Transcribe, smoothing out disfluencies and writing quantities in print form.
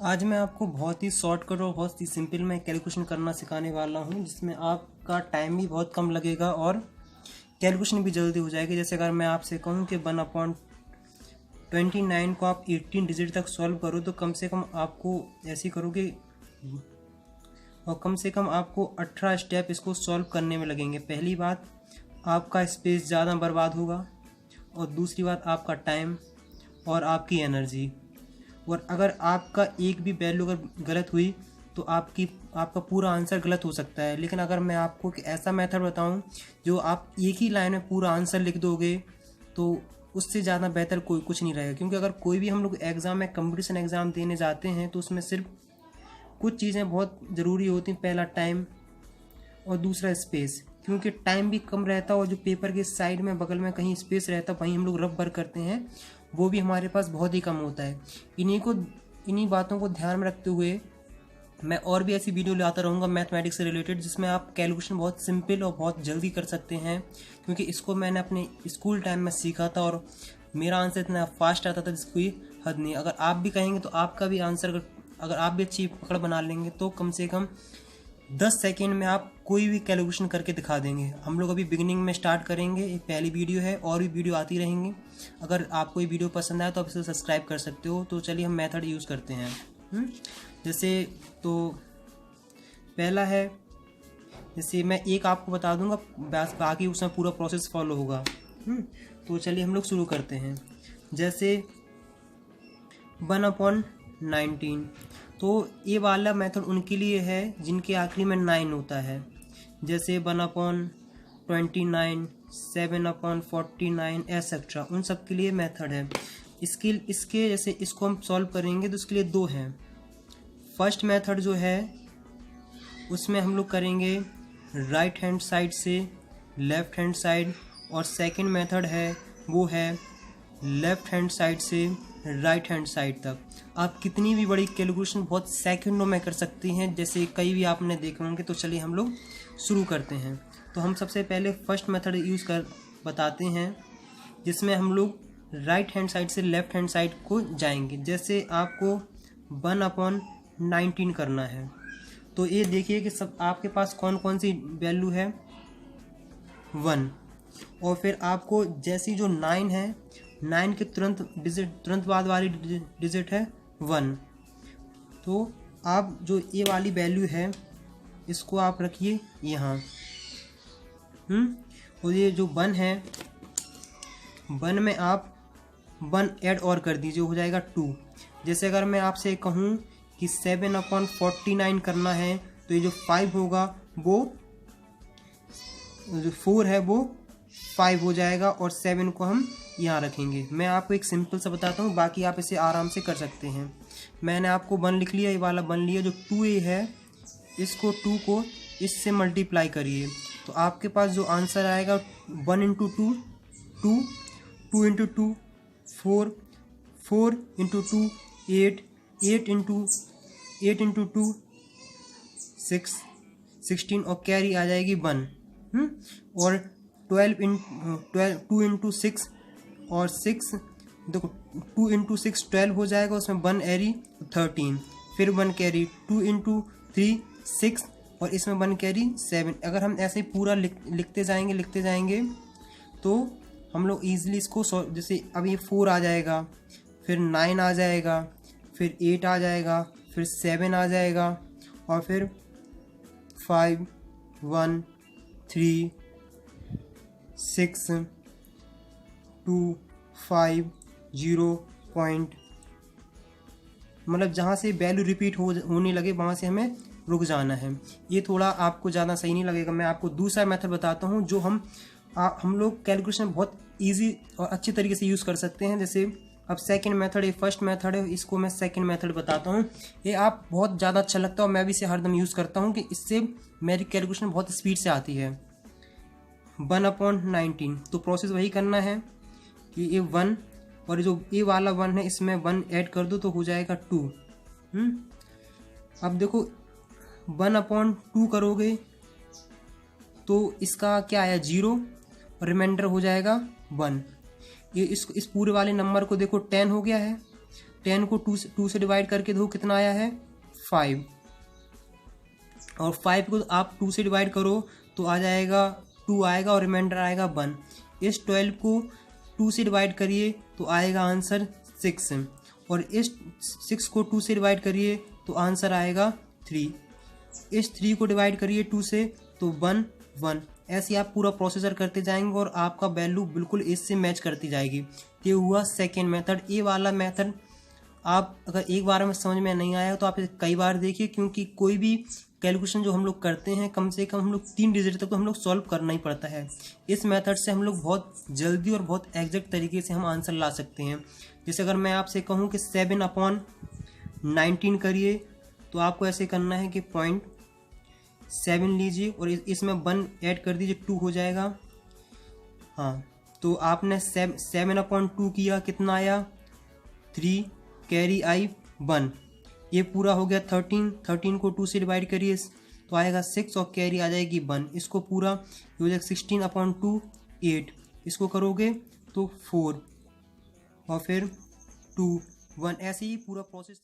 आज मैं आपको बहुत ही शॉर्टकट और बहुत ही सिंपल में कैलकुलेशन करना सिखाने वाला हूँ, जिसमें आपका टाइम भी बहुत कम लगेगा और कैलकुलेशन भी जल्दी हो जाएगी। जैसे अगर मैं आपसे कहूँ कि 1/29 को आप 18 डिजिट तक सॉल्व करो तो कम से कम आपको ऐसे करोगे और कम से कम आपको 18 स्टेप इसको सॉल्व करने में लगेंगे। पहली बात, आपका स्पेस ज़्यादा बर्बाद होगा और दूसरी बात आपका टाइम और आपकी एनर्जी। और अगर आपका एक भी वैल्यू अगर गलत हुई तो आपका पूरा आंसर गलत हो सकता है। लेकिन अगर मैं आपको एक ऐसा मेथड बताऊं जो आप एक ही लाइन में पूरा आंसर लिख दोगे तो उससे ज़्यादा बेहतर कोई कुछ नहीं रहेगा। क्योंकि अगर कोई भी हम लोग एग्ज़ाम में कंपटीशन एग्ज़ाम देने जाते हैं तो उसमें सिर्फ कुछ चीज़ें बहुत ज़रूरी होती हैं। पहला टाइम और दूसरा स्पेस, क्योंकि टाइम भी कम रहता है और जो पेपर के साइड में बगल में कहीं स्पेस रहता है वहीं हम लोग रफ भर करते हैं, वो भी हमारे पास बहुत ही कम होता है। इन्हीं बातों को ध्यान में रखते हुए मैं और भी ऐसी वीडियो लाता रहूँगा मैथमेटिक्स से रिलेटेड, जिसमें आप कैलकुलेशन बहुत सिंपल और बहुत जल्दी कर सकते हैं। क्योंकि इसको मैंने अपने स्कूल टाइम में सीखा था और मेरा आंसर इतना फास्ट आता था जिसकी कोई हद नहीं। अगर आप भी कहेंगे तो आपका भी आंसर, अगर आप भी अच्छी पकड़ बना लेंगे तो कम से कम 10 सेकेंड में आप कोई भी कैलकुलेशन करके दिखा देंगे। हम लोग अभी बिगिनिंग में स्टार्ट करेंगे, एक पहली वीडियो है, और भी वीडियो आती रहेंगी। अगर आपको ये वीडियो पसंद आए तो आप इसे सब्सक्राइब कर सकते हो। तो चलिए हम मेथड यूज़ करते हैं। जैसे तो पहला है, जैसे मैं एक आपको बता दूंगा, बाकी उसमें पूरा प्रोसेस फॉलो होगा। तो चलिए हम लोग शुरू करते हैं। जैसे 1/19, तो ये वाला मेथड उनके लिए है जिनके आखिरी में 9 होता है। जैसे 1/29, 7/49 एसेट्रा, उन सब के लिए मेथड है। इसके जैसे इसको हम सॉल्व करेंगे तो इसके लिए 2 हैं। फर्स्ट मेथड जो है उसमें हम लोग करेंगे राइट हैंड साइड से लेफ्ट हैंड साइड, और सेकंड मेथड है वो है लेफ्ट हैंड साइड से राइट हैंड साइड तक। आप कितनी भी बड़ी कैलकुलेशन बहुत सेकंडों में कर सकती हैं, जैसे कई भी आपने देखे होंगे। तो चलिए हम लोग शुरू करते हैं। तो हम सबसे पहले फर्स्ट मेथड यूज़ कर बताते हैं, जिसमें हम लोग राइट हैंड साइड से लेफ्ट हैंड साइड को जाएंगे। जैसे आपको 1/19 करना है, तो ये देखिए कि सब आपके पास कौन कौन सी वैल्यू है, 1। और फिर आपको जैसी जो 9 है, 9 के तुरंत बाद वाली डिजिट है 1। तो आप जो ये वाली वैल्यू है इसको आप रखिए यहाँ। और ये जो 1 है, 1 में आप 1 ऐड और कर दीजिए, हो जाएगा 2। जैसे अगर मैं आपसे कहूँ कि 7/49 करना है, तो ये जो 5 होगा वो, जो 4 है वो 5 हो जाएगा और 7 को हम यहाँ रखेंगे। मैं आपको एक सिंपल सा बताता हूँ, बाकी आप इसे आराम से कर सकते हैं। मैंने आपको 1 लिख लिया, ये वाला 1 लिया। जो 2a है, इसको 2 को इससे मल्टीप्लाई करिए, तो आपके पास जो आंसर आएगा 1 × 2 2, 2 × 2 4, 4 × 2 8, 8 × 2 6, 16, और कैरी आ जाएगी 1। और 2 × 6 और 6, देखो 2 × 6 12 हो जाएगा, उसमें 1 एरी 13, फिर 1 कैरी, 2 × 3 6, और इसमें 1 कैरी 7। अगर हम ऐसे ही पूरा लिखते जाएंगे तो हम लोग ईजिली इसको जैसे अब ये 4 आ जाएगा, फिर 9 आ जाएगा, फिर 8 आ जाएगा, फिर 7 आ जाएगा, और फिर 5 1 3 6 2 5 0 पॉइंट, मतलब जहाँ से वैल्यू रिपीट होने लगे वहाँ से हमें रुक जाना है। ये थोड़ा आपको ज़्यादा सही नहीं लगेगा। मैं आपको दूसरा मेथड बताता हूँ जो हम लोग कैलकुलेशन बहुत इजी और अच्छे तरीके से यूज़ कर सकते हैं। जैसे अब सेकंड मेथड है, फर्स्ट मेथड है, इसको मैं सेकंड मेथड बताता हूँ। ये आप बहुत ज़्यादा अच्छा लगता है और मैं भी इसे हरदम यूज़ करता हूँ कि इससे मेरी कैलकुलेशन बहुत स्पीड से आती है। 1/19, तो प्रोसेस वही करना है कि ये 1 और जो ये वाला 1 है इसमें 1 ऐड कर दो तो हो जाएगा 2। अब देखो 1/2 करोगे तो इसका क्या आया, 0, और रिमाइंडर हो जाएगा 1। ये इस पूरे वाले नंबर को देखो 10 हो गया है, 10 को 2 से डिवाइड करके देखो कितना आया है 5, और 5 को आप 2 से डिवाइड करो तो आ जाएगा 2 आएगा और रिमाइंडर आएगा 1। इस 12 को 2 से डिवाइड करिए तो आएगा आंसर 6, और इस 6 को 2 से डिवाइड करिए तो आंसर आएगा 3। इस 3 को डिवाइड करिए 2 से तो 1 1। ऐसे आप पूरा प्रोसीजर करते जाएंगे और आपका वैल्यू बिल्कुल इससे मैच करती जाएगी। ये हुआ सेकेंड मेथड। ये वाला मेथड आप अगर एक बार में समझ में नहीं आया तो आप इसे कई बार देखिए, क्योंकि कोई भी कैलकुलेशन जो हम लोग करते हैं कम से कम हम लोग 3 डिजिट तक तो हम लोग सॉल्व करना ही पड़ता है। इस मेथड से हम लोग बहुत जल्दी और बहुत एग्जैक्ट तरीके से हम आंसर ला सकते हैं। जैसे अगर मैं आपसे कहूँ कि 7/19 करिए तो आपको ऐसे करना है कि 0.7 लीजिए और इसमें 1 ऐड कर दीजिए, 2 हो जाएगा। हाँ, तो आपने 7/2 किया, कितना आया 3, कैरी आई 1। ये पूरा हो गया 13 को 2 से डिवाइड करिए तो आएगा 6 और कैरी आ जाएगी 1। इसको पूरा हो जाएगा 16/2 8, इसको करोगे तो 4 और फिर 2 1, ऐसे ही पूरा प्रोसेस।